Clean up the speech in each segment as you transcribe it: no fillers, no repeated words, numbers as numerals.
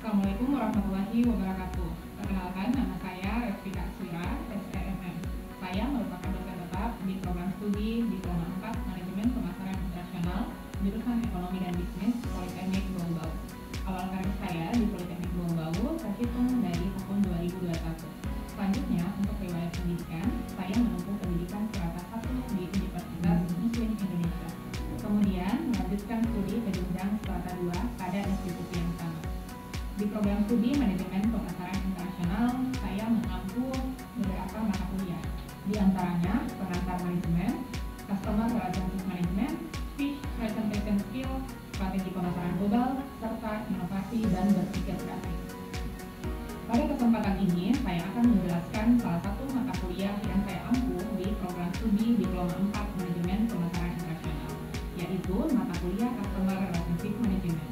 Assalamualaikum warahmatullahi wabarakatuh. Perkenalkan, nama saya Revika Aswira, SEMM. Saya merupakan dosen tetap di program studi Diploma 4 Manajemen Pemasaran Internasional, jurusan Ekonomi dan Bisnis, Politeknik Bau-Bau. Awal karir saya di Politeknik Bau-Bau terhitung dari tahun 2021. Selanjutnya, untuk riwayat pendidikan, saya menempuh pendidikan strata 1 di Universitas Muslim Indonesia. Kemudian, melanjutkan studi ke jenjang strata 2 pada institusi yang sama. Di program studi Manajemen Pemasaran Internasional, saya mengampu beberapa mata kuliah, di antaranya Pengantar Manajemen, Customer Relationship Management, Speech Presentation Skill, Strategi Pemasaran Global, serta Inovasi dan Berpikir Kreatif. Pada kesempatan ini, saya akan menjelaskan salah satu mata kuliah yang saya ampu di program studi Diploma 4 Manajemen Pemasaran Internasional, yaitu mata kuliah Customer Relationship Management,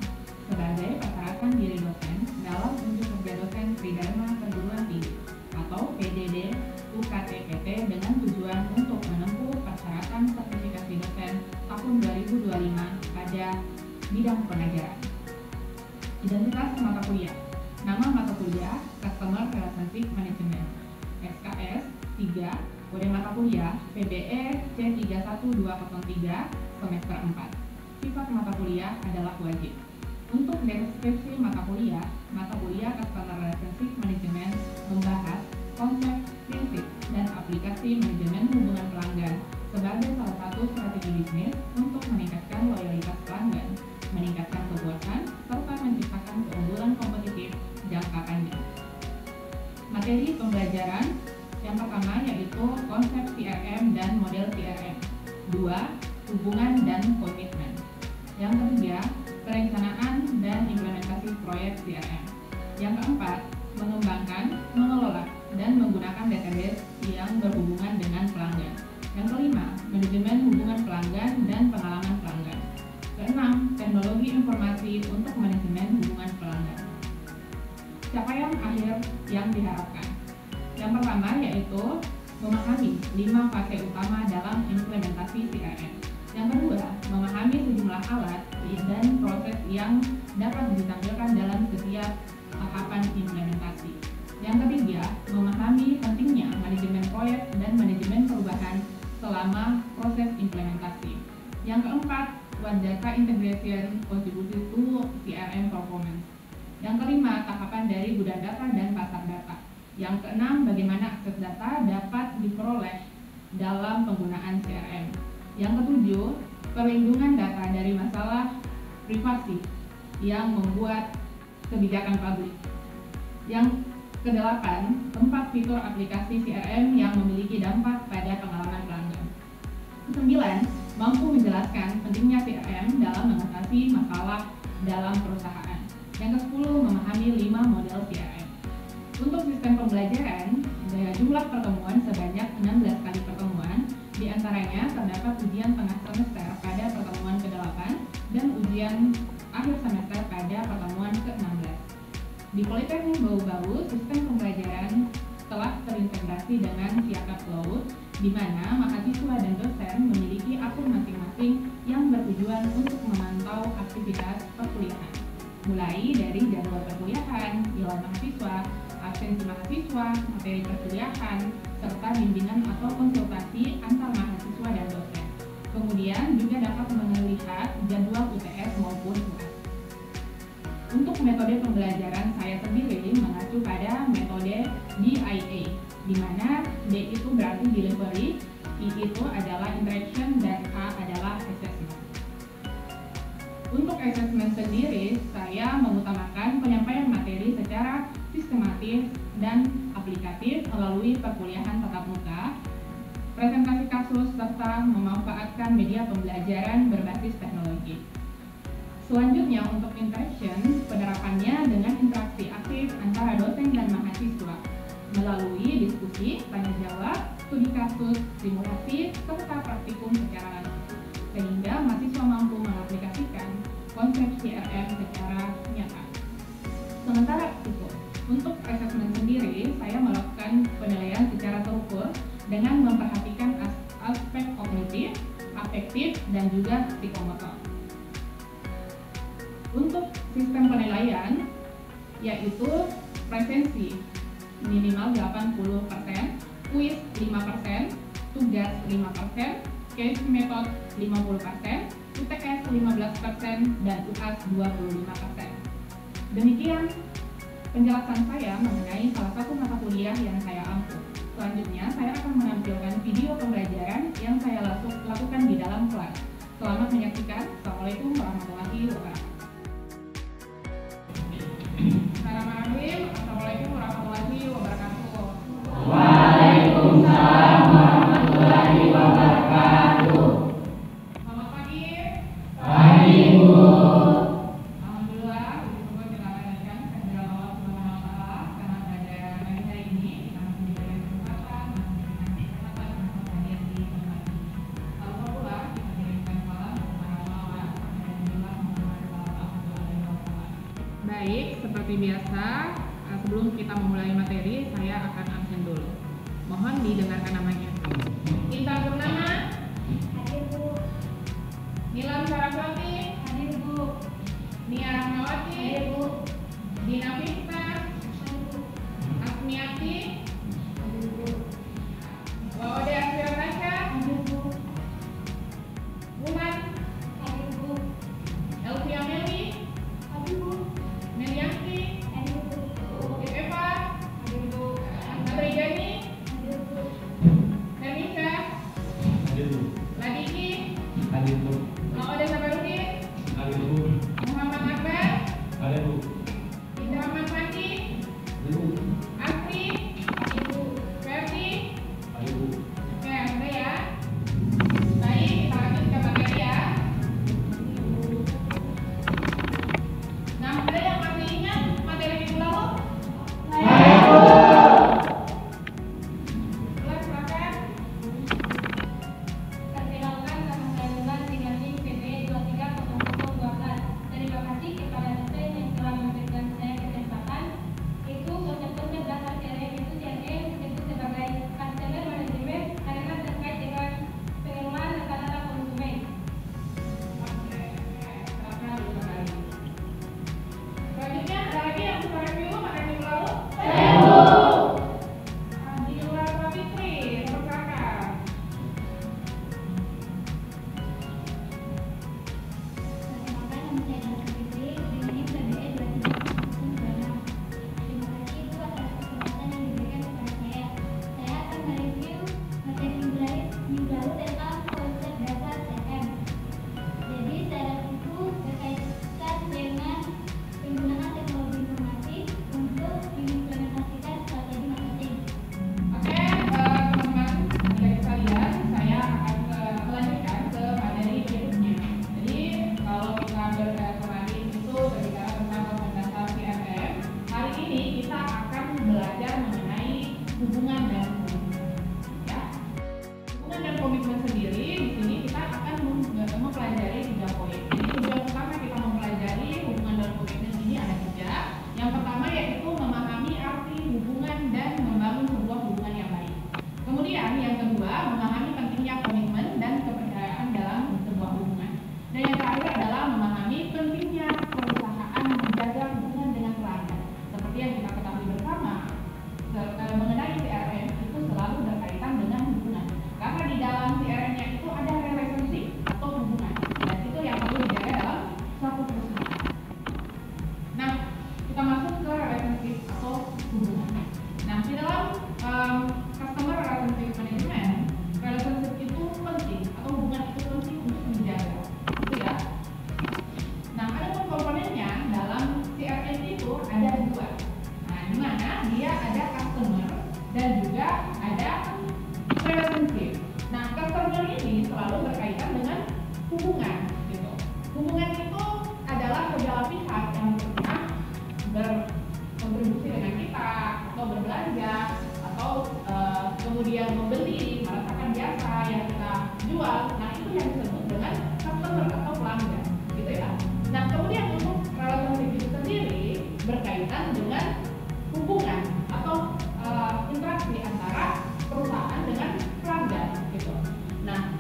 sebagai persyaratan diri dosen dalam unjuk kerja dosen Tridharma Perguruan Tinggi atau PDD UKT-PT dengan tujuan untuk menempuh persyaratan sertifikasi dosen tahun 2025 pada bidang pengajaran. Identitas mata kuliah. Nama mata kuliah Customer Relationship Management, SKS 3, kode mata kuliah PBE C31203 semester 4. Sifat mata kuliah adalah wajib. Untuk deskripsi mata kuliah Customer Relationship Management membahas konsep, prinsip, dan aplikasi manajemen hubungan pelanggan sebagai salah satu strategi bisnis untuk meningkatkan loyalitas pelanggan, meningkatkan kepuasan, serta menciptakan keunggulan kompetitif jangka panjang. Materi pembelajaran yang pertama yaitu konsep CRM dan model CRM. 2. Hubungan dan komitmen. Yang ketiga, perencanaan dan implementasi proyek CRM. Yang keempat, mengembangkan, mengelola, dan menggunakan database yang berhubungan dengan pelanggan. Yang kelima, manajemen hubungan pelanggan dan pengalaman pelanggan. Keenam, teknologi informasi untuk manajemen hubungan pelanggan. Capaian akhir yang diharapkan. Yang pertama yaitu memahami 5 fase utama dalam implementasi CRM. Yang kedua, memahami sejumlah alat dan proses yang dapat ditampilkan dalam setiap tahapan implementasi. Yang ketiga, memahami pentingnya manajemen proyek dan manajemen perubahan selama proses implementasi. Yang keempat, what data integration contributes to CRM performance. Yang kelima, tahapan dari gudang data dan pasar data. Yang keenam, bagaimana akses data dapat diperoleh dalam penggunaan CRM. Yang ketujuh, perlindungan data dari masalah privasi yang membuat kebijakan publik. Yang kedelapan, 4 fitur aplikasi CRM yang memiliki dampak pada pengalaman pelanggan. Kesembilan, mampu menjelaskan pentingnya CRM dalam mengatasi masalah dalam perusahaan. Yang ke-10, memahami 5 model CRM. Untuk sistem pembelajaran, ada jumlah pertemuan sebanyak 16 kali pertemuan, di antaranya terdapat ujian tengah semester pada pertemuan ke-8 dan ujian akhir semester pada pertemuan ke-16. Di Politeknik Bau-Bau, sistem pembelajaran telah terintegrasi dengan Siakat Cloud, di mana mahasiswa dan dosen memiliki akun masing-masing yang bertujuan untuk memantau aktivitas perkuliahan, mulai dari jadwal perkuliahan, nilai mahasiswa, absensi mahasiswa, materi perkuliahan, serta bimbingan atau konsultasi antar mahasiswa dan dosen. Kemudian juga dapat melihat jadwal UTS maupun UAS. Untuk metode pembelajaran saya sendiri mengacu pada metode DIA, di mana D itu berarti delivery, I itu adalah interaction, dan A adalah assessment. Untuk assessment sendiri, saya mengutamakan penyampaian materi secara sistematis dan aplikatif melalui perkuliahan tatap muka, presentasi kasus, serta memanfaatkan media pembelajaran berbasis teknologi. Selanjutnya, untuk interaction, penerapannya dengan interaksi aktif antara dosen dan mahasiswa melalui diskusi, tanya jawab, studi kasus, simulasi, serta praktikum secara langsung, sehingga mahasiswa mampu mengaplikasikan konsep CRM secara nyata. Sementara itu, untuk assessment sendiri, saya melakukan penilaian secara terukur dengan memperhatikan aspek kognitif, afektif, dan juga psikomotor. Untuk sistem penilaian, yaitu presensi minimal 80%, kuis 5%, tugas 5%, case method 50%, UTS 15%, dan UAS 25%. Demikian penjelasan saya mengenai salah satu mata kuliah yang saya ampu. Selanjutnya, saya akan menampilkan video pembelajaran yang saya lakukan di dalam kelas. Selamat menyaksikan. Assalamualaikum warahmatullahi wabarakatuh. Bismillahirrahmanirrahim. Assalamualaikum warahmatullahi wabarakatuh. Waalaikumsalam warahmatullahi wabarakatuh. Selamat pagi. Pagi, Bu. Alhamdulillah, puji syukur kita panjatkan kehadirat Allah Subhanahu wa Ta'ala karena pada pagi hari ini kita masih diberikan kesempatan, masih diberikan kesempatan untuk hadir di tempat ini. Lalu pula kita kirimkan salam kepada Allah dan juga Muhammad sallallahu alaihi wasallam. Baik, seperti biasa, sebelum kita memulai materi, saya akan absen dulu. Mohon didengarkan namanya. Intan Purnama. Hadir, Bu. Nilam Saraswati. Hadir, Bu. Nia Rahmawati. Hadir, Bu. Dina Vista. Hadir, Bu. Asmiati. Hadir, Bu. Wawade Asfira Tasya. Hadir, Bu. Wulan. Hadir, Bu. Elvia Meli. Hadir, Bu. Melianti. Hadir, Bu. Eva. Hadir, Bu. Andri Jani. Hadir, Bu. Hermisha. Hadir, Bu. Ladiki. Hadir, Bu. Mawade Sabarudin. Hadir, Bu. Muhammad Akbar. Hadir, Bu. Indra Ahmad Fandi. Hadir, Bu. Asri. Hadir, Bu. Ferdi. Hadir, Bu. Oke, udah ya. Baik, kita lanjut ke materi ya. Nah, ada yang masih ingat materi minggu lalu? Silakan. Perkenalkan, nama saya Wulan dengan NIM PPE 230012. Terima kasih kepada dosen yang telah memberikan saya kesempatan. Itu konsep-konsep dasar CRM itu CRM disebut sebagai Customer Management karena terkait dengan pengelolaan data konsumen. Oke, silakan dulu kembali. Selanjutnya ada lagi yang bisa review materi minggu lalu? Adila Fitri, silakan. Perkenalkan, nama saya Adila Fitri dengan NIM PPE 230012. Terima kasih Bu atas kesempatan yang diberikan kepada saya. Saya akan mereview materi minggu lalu tentang konsep dasar CRM. Jadi CRM itu berkaitan dengan penggunaan teknologi informasi untuk mengimplementasikan strategi marketing. Oke, teman-teman, adik sekalian, saya akan melanjutkan ke materi berikutnya. Jadi, kalau kita berkemarin itu berbicara tentang konsep dasar CRM, hari ini kita akan belajar mengenai hubungan dan komitmen. Ya, hubungan dan komitmen sendiri di sini kita akan mempelajari 3 poin. Jadi tujuan utama kita mempelajari hubungan dan komitmen ini ada 3. Yang pertama yaitu memahami arti hubungan dan membangun sebuah hubungan yang baik. Kemudian yang kedua, memahami pentingnya komitmen dan kepercayaan dalam sebuah hubungan. Dan yang terakhir adalah memahami pentingnya perusahaan menjaga hubungan dengan pelanggan. Seperti yang kita ketahui bersama, mengenai CRM itu selalu berkaitan dengan hubungan. Karena di dalam CRM-nya itu ada relationship atau hubungan. Dan itu yang perlu dijaga dalam suatu perusahaan. Nah, kita masuk ke relationship atau hubungan. Nah, di dalam customer relationship management, relationship itu penting atau hubungan itu penting untuk dijaga. Gitu ya. Nah, ada komponennya dalam CRM itu ada 2. Nah, di mana dia ada customer dan juga ada relationship. Nah, customer ini selalu berkaitan dengan hubungan gitu. Hubungan itu adalah segala pihak yang pernah berkontribusi dengan kita atau berbelanja atau kemudian membeli, merasakan jasa yang kita jual. Nah, itu yang disebut dengan customer atau pelanggan gitu ya. Nah, kemudian untuk relationship itu sendiri berkaitan dengan hubungan atau interaksi antara perusahaan dengan pelanggan gitu. Nah,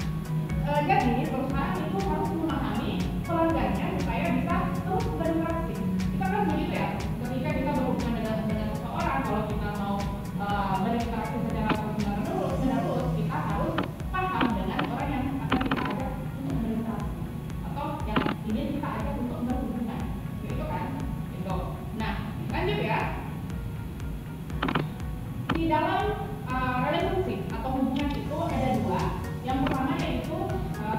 jadi perusahaan itu harus memahami pelanggannya supaya bisa terus berinteraksi. Kita kan begitu ya, ketika kita ingin kita ajak untuk berhubungan, gitu kan? Gitu. Nah, lanjut ya. Di dalam relationship atau hubungan itu ada dua. Yang pertama yaitu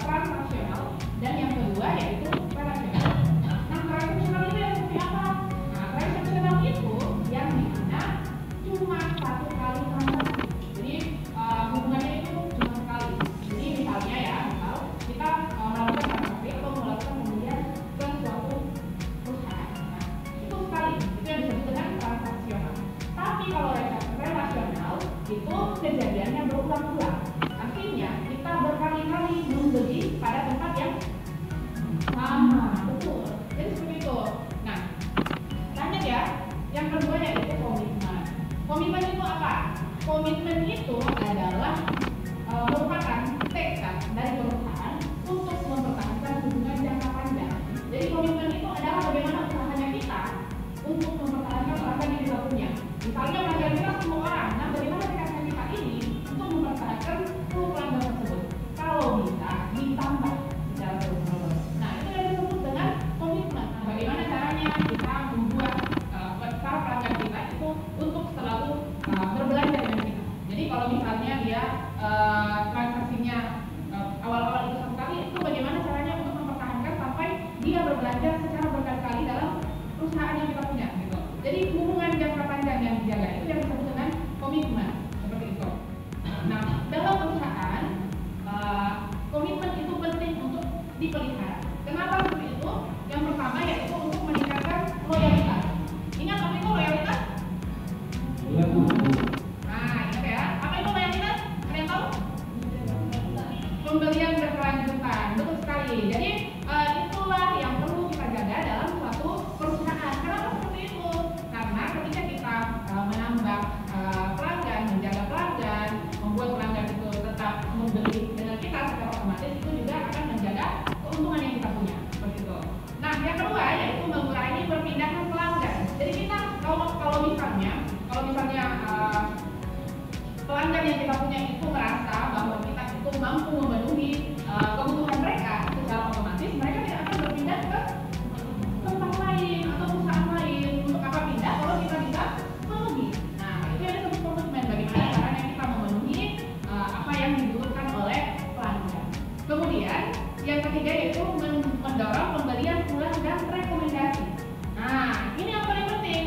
transaksional dan yang kedua yaitu relasional. Nah, transaksional itu yang seperti apa? Nah, transaksional itu yang dimana cuma satu kali transaksi. Jadi hubungannya itu cuma sekali. Jadi misalnya ya, misal kita melakukan transaksi atau melakukan pembelian ke suatu perusahaan. Nah, itu sekali. Itu yang disebut dengan transaksional. Tapi kalau relasional itu kejadiannya berulang-ulang. Artinya kita berkali-kali membeli pada tempat yang sama, betul. Jadi seperti itu. Nah, lanjut ya. Yang kedua yaitu komitmen. Komitmen itu apa? Komitmen itu adalah merupakan tekad dari perusahaan untuk mempertahankan hubungan jangka panjang. Jadi komitmen itu adalah bagaimana usahanya kita untuk mempertahankan pelanggan yang kita punya. Misalnya pelanggan kita 10 orang, nah bagaimana tekadnya kita ini untuk mempertahankan 10 pelanggan tersebut. Kalau bisa ditambah secara terus-menerus. Nah, itu yang disebut dengan komitmen. Nah, bagaimana caranya kita membuat para pelanggan kita itu untuk selalu berbelanja dengan kita. Jadi kalau misalnya dia transaksinya awal-awal itu satu kali, itu bagaimana caranya untuk mempertahankan sampai dia berbelanja secara berkali-kali dalam perusahaan yang kita punya gitu. Jadi hubungan jangka panjang yang dijaga itu yang disebut dengan komitmen, seperti itu. Nah, dalam perusahaan komitmen itu penting untuk dipelihara. Kenapa seperti itu? Yang pertama yaitu untuk meningkatkan loyalitas. Ingat apa itu loyalitas? Nah, ingat ya. Apa itu loyalitas? Ada yang tahu? Pembelian berkelanjutan, betul sekali. Jadi itulah yang perlu kita jaga dalam suatu perusahaan. Kenapa seperti itu? Karena ketika kita menambah pelanggan, menjaga pelanggan, membuat pelanggan itu tetap membeli dengan kita secara otomatis, itu juga akan menjaga keuntungan yang kita punya. Seperti itu. Nah, yang kedua yaitu mengurangi perpindahan pelanggan. Jadi kita kalau misalnya pelanggan yang kita punya itu merasa bahwa kita itu mampu memenuhi kebutuhan mereka, secara otomatis mereka tidak akan berpindah ke tempat lain atau perusahaan lain. Untuk apa pindah kalau kita bisa memenuhi? Nah, itu yang disebut komitmen. Bagaimana caranya kita memenuhi apa yang dibutuhkan oleh pelanggan. Kemudian yang ketiga yaitu mendorong pembelian ulang dan rekomendasi. Nah, ini yang paling penting.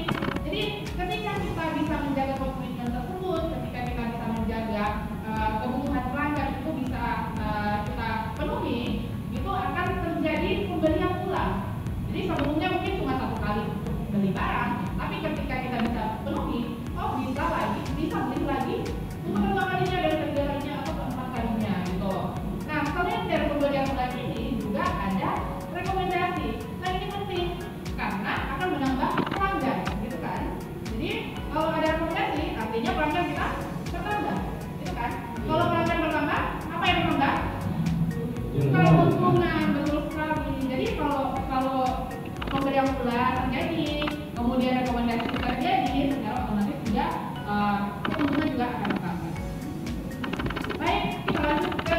Jadi ketika kita bisa menjaga komitmen tersebut, ketika kita bisa menjaga kebutuhan pelanggan itu bisa kita penuhi, itu akan terjadi pembelian ulang. Jadi sebelumnya mungkin cuma satu kali untuk beli barang, tapi ketika kita bisa penuhi, bisa beli lagi untuk kedua kalinya dan ketiga kalinya atau keempat kalinya gitu. Nah, selain dari pembelian ulang ini juga ada rekomendasi. Nah, ini penting karena akan menambah pelanggan, gitu kan? Jadi kalau ada rekomendasi, artinya pelanggan kita bertambah, gitu kan? Kalau pelanggan bertambah, apa yang bertambah? Keuntungan, betul sekali. Jadi kalau pembelian ulang terjadi, kemudian rekomendasi terjadi, secara otomatis juga keuntungan juga akan bertambah. Baik, kita lanjut ke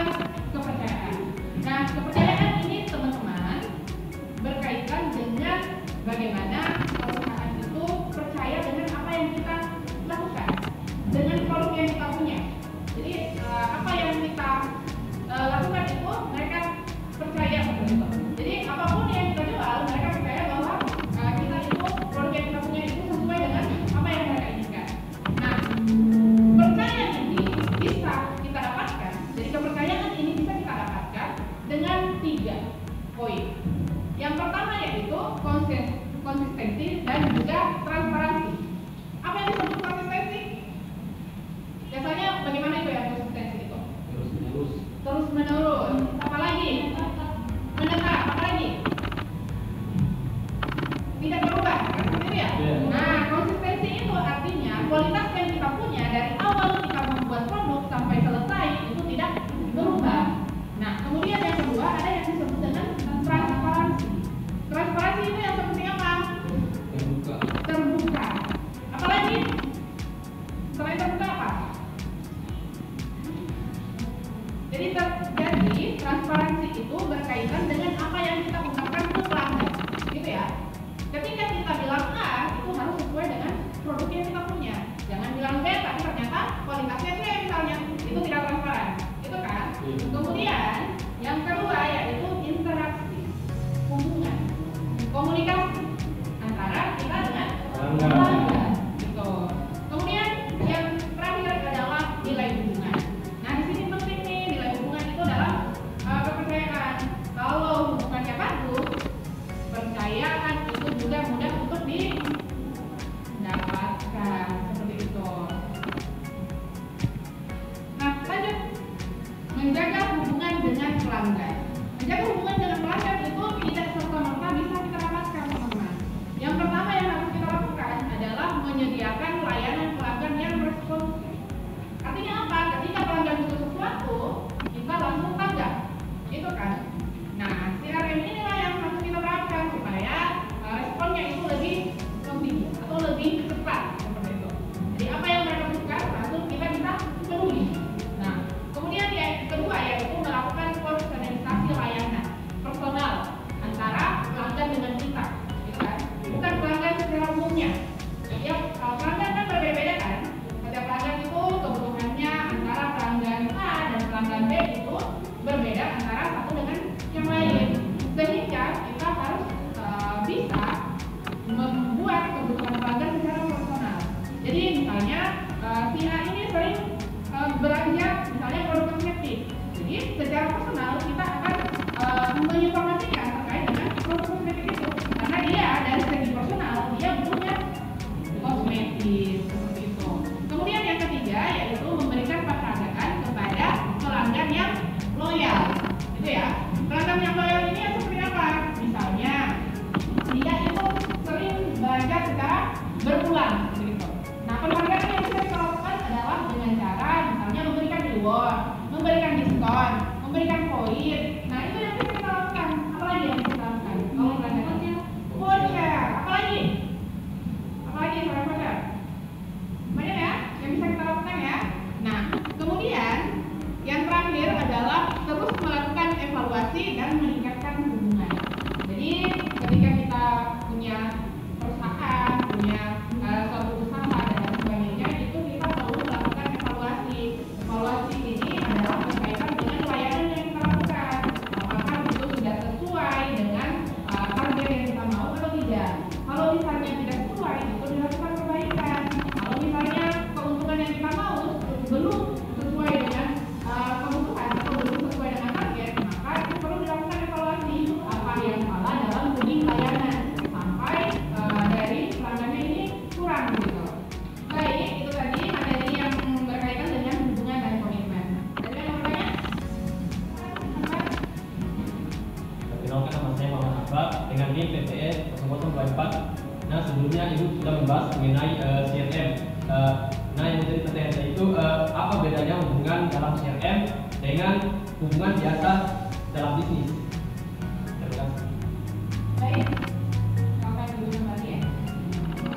kepercayaan. Nah, kepercayaan ini teman-teman berkaitan dengan bagaimana perusahaan itu percaya dengan apa yang kita lakukan, dengan produk yang kita punya. Jadi apa yang kita lakukan itu mereka percaya seperti itu. Jadi apapun yang kita jual, mereka percaya bahwa kita itu produk yang kita punya itu sesuai dengan apa yang mereka inginkan. Nah, percayaan ini bisa kita dapatkan. Jadi kepercayaan ini bisa kita dapatkan dengan 3 poin. Yang pertama yaitu konsistensi dan juga transparansi. Apa yang disebut konsistensi? Biasanya bagaimana itu ya konsistensi itu? Terus menerus. Apa lagi? Menetap. Apa lagi? Tidak berubah. Kan seperti itu ya? Nah, konsistensi itu artinya kualitas yang kita punya dari awal kita membuat produk sampai selesai itu tidak berubah. Nah, kemudian yang kedua ada yang disebut dengan transparansi. Transparansi itu yang seperti apa? Terbuka. Apalagi? Selain terbuka apa? Jadi transparansi itu berkaitan dengan apa yang kita ungkapkan ke komunikasi antara kita dengan Pelanggan. pelanggan gitu. Kemudian yang terakhir adalah nilai hubungan. Nah di sini penting nih, nilai hubungan itu adalah kepercayaan. Kalau hubungannya bagus, percayaan itu juga mudah untuk didapatkan seperti itu. Nah lanjut, menjaga hubungan dengan pelanggan. Menjaga hubungan dengan pelanggan itu tidak serta-merta bisa kita dapatkan, teman-teman. Yang pertama yang harus kita lakukan adalah menyediakan layanan pelanggan yang responsif. Artinya apa? Ketika pelanggan butuh sesuatu, kita langsung tanggap, itu kan? Nah, CRM inilah yang harus kita terapkan supaya responnya itu lebih tinggi atau lebih cepat seperti itu. Jadi apa yang mereka butuhkan langsung kita bisa penuhi. Nah, kemudian yang kedua yaitu melakukan personalisasi layanan personal antara pelanggan dengan kita, gitu kan? Bukan pelanggan secara umumnya. Setiap pelanggan kan berbeda-beda kan? Setiap pelanggan itu kebutuhannya antara pelanggan A dan pelanggan B itu berbeda antara satu dengan yang lain. Sehingga kita harus bisa membuat kebutuhan pelanggan secara personal. Jadi misalnya si A ini sering belanja misalnya produk kosmetik. Jadi secara personal kita akan menginformasikan terkait dengan produk kosmetik itu karena dia dari segi personal dia butuhnya kosmetik seperti itu. Kemudian yang ketiga yaitu memberikan penghargaan kepada pelanggan yang loyal. Itu ya. Pelanggan yang loyal ini seperti apa? Misalnya dia itu sering belanja secara berulang gitu. Nah, penghargaan yang bisa kita lakukan adalah dengan cara misalnya memberikan reward, memberikan diskon, memberikan poin. Nah, itu yang bisa kita lakukan. Apalagi yang bisa kita lakukan? Kalau pelanggan voucher, apalagi? Apalagi selain voucher? Banyak ya yang bisa kita lakukan ya. Nah, kemudian yang terakhir adalah terus melakukan evaluasi dan meningkatkan hubungan. Jadi ketika kita punya perusahaan, punya suatu usaha dan lain sebagainya, itu kita perlu melakukan evaluasi. Evaluasi ini adalah berkaitan dengan layanan yang kita lakukan. Apakah itu sudah sesuai dengan target yang kita mau atau tidak? Kalau misalnya tidak sesuai, itu dilakukan perbaikan. Kalau misalnya keuntungan yang kita mau belum sesuai dengan kebutuhan atau belum sesuai dengan target, maka itu perlu dilakukan evaluasi apa yang salah dalam tuding layanan sampai dari pelanggannya ini kurang gitu. Baik, itu tadi materi yang berkaitan dengan hubungan dan komitmen. Ada yang mau bertanya? Perkenalkan nama saya Muhammad Akbar dengan NIM PPE 0024. Nah sebelumnya Ibu sudah membahas mengenai CRM. Nah yang menjadi pertanyaan saya itu apa bedanya hubungan dalam CRM dengan hubungan biasa dalam bisnis? Terima kasih. Baik, silakan dulu kembali ya.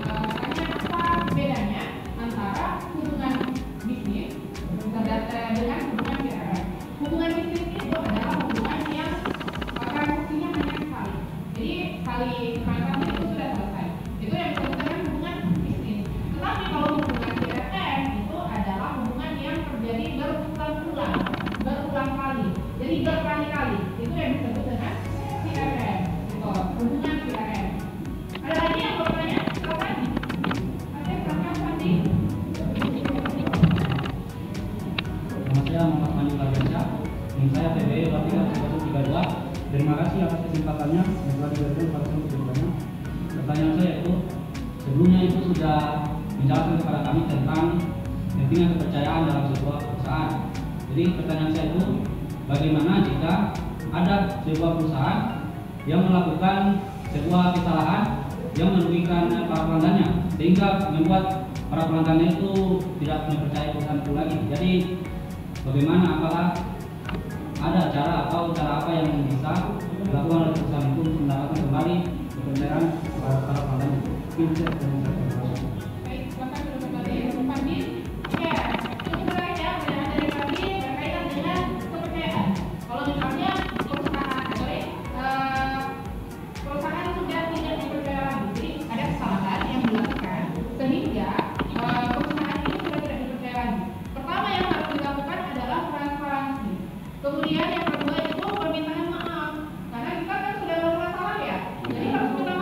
Tanya apa bedanya antara hubungan bisnis dengan hubungan CRM? Hubungan bisnis itu adalah hubungan yang transaksinya hanya sekali. Jadi sekali transaksi itu sudah selesai. Itu yang disebut dengan hubungan bisnis. Tetapi kalau hubungan CRM itu adalah hubungan yang terjadi berulang kali. Jadi berkali-kali. Itu yang disebut dengan CRM. Gitu. Hubungan CRM. Ada lagi yang mau bertanya? Silakan. Oke, silakan Fandi. Nama saya Muhammad Mani Fargansyah. Nama saya PBE 3132. Terima kasih atas kesempatannya yang telah diberikan pada saya kesempatannya. Pertanyaan saya itu sebelumnya itu sudah menjelaskan kepada kami tentang pentingnya kepercayaan dalam sebuah perusahaan. Jadi pertanyaan saya itu bagaimana jika ada sebuah perusahaan yang melakukan sebuah kesalahan yang merugikan para pelanggannya sehingga membuat para pelanggannya itu tidak mempercayai perusahaan itu lagi. Jadi bagaimana, apakah ada cara atau cara apa yang bisa dilakukan oleh perusahaan itu untuk mendapatkan kembali kepercayaan para pelanggannya? Baik, silakan dulu kembali Fandi. Ya, itu menarik ya pertanyaan dari Fandi berkaitan dengan kepercayaan. Kalau misalnya perusahaan sudah tidak dipercaya lagi, jadi ada kesalahan yang dilakukan sehingga perusahaan ini sudah tidak dipercaya lagi. Pertama yang harus dilakukan adalah transparansi. Kemudian yang kedua itu permintaan maaf, karena kita kan sudah melakukan salah ya. Jadi harus minta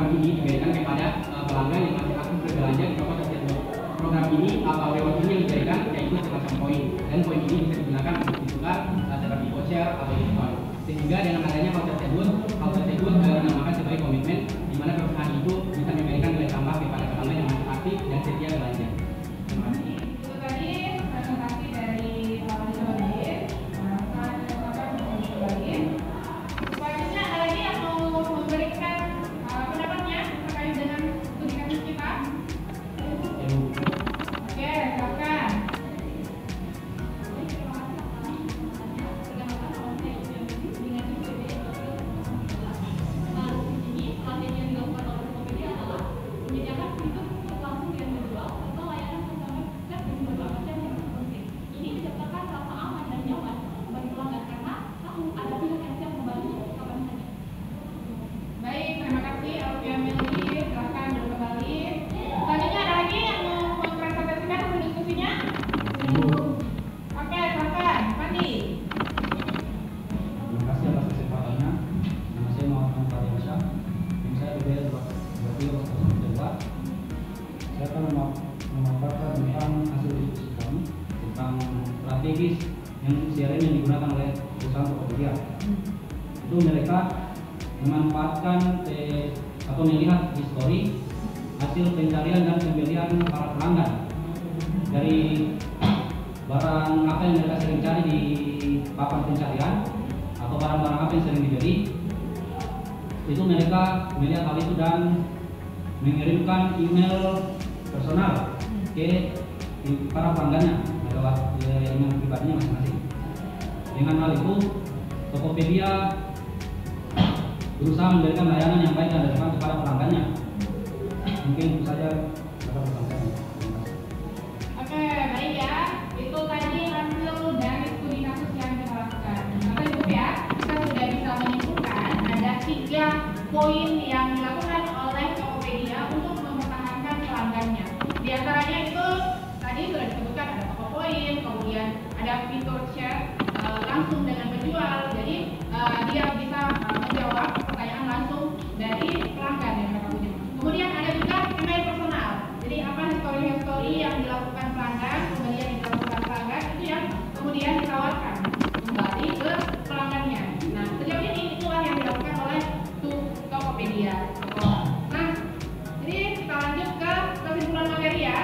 program ini diberikan kepada pelanggan yang masih aktif berbelanja di toko tersebut. Program ini atau reward ini yang diberikan yaitu semacam poin, dan poin ini bisa digunakan untuk ditukar seperti voucher atau diskon. Sehingga dengan adanya hal tersebut dinamakan sebagai komitmen, di mana perusahaan itu bisa memberikan nilai tambah kepada pelanggan yang masih aktif dan setia belanja. Terima kasih. Itu tadi presentasi dari Jodin. Selanjutnya ada lagi yang mau memberikan pendapatnya terkait dengan studi kasus kita. Oke, silakan. Baik, terima kasih Alfia Melly. Silakan duduk kembali. Selanjutnya ada lagi yang mau mempresentasikan hasil diskusinya? Oke, silakan, Pandi. Terima kasih atas kesempatannya. Nama saya Muhammad Fadiansyah. Tim saya PBL 2302. Saya akan memaparkan tentang hasil diskusi kami tentang strategis yang CRM yang digunakan oleh perusahaan Tokopedia. Itu mereka memanfaatkan atau melihat histori hasil pencarian dan pembelian para pelanggan dari barang apa yang mereka sering cari di papan pencarian atau barang-barang apa yang sering dibeli. Itu mereka melihat hal itu dan mengirimkan email personal ke para pelanggannya lewat email pribadinya masing-masing. Dengan hal itu Tokopedia berusaha memberikan layanan yang baik dan relevan kepada pelanggannya. Mungkin itu saja kata pelanggan. Oke, baik ya. Itu tadi hasil dari studi kasus yang kita lakukan. Bapak Ibu ya, kita sudah bisa menyimpulkan ada 3 poin yang dilakukan oleh Tokopedia untuk mempertahankan pelanggannya. Di antaranya itu tadi sudah disebutkan ada toko poin, kemudian ada fitur chat langsung dengan penjual. Jadi dia bisa menjawab pertanyaan langsung dari pelanggan yang mereka punya. Kemudian ada juga email personal. Jadi apa histori yang dilakukan pelanggan, kemudian yang dilakukan pelanggan itu yang kemudian ditawarkan kembali ke pelanggannya. Nah, sejauh ini itulah yang dilakukan oleh Tokopedia. Nah, jadi kita lanjut ke kesimpulan materi ya.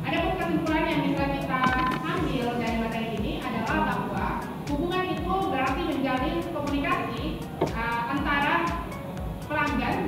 Ada kesimpulan yang bisa kita ambil dari materi ini adalah bahwa hubungan itu berarti menjalin komunikasi antara pelanggan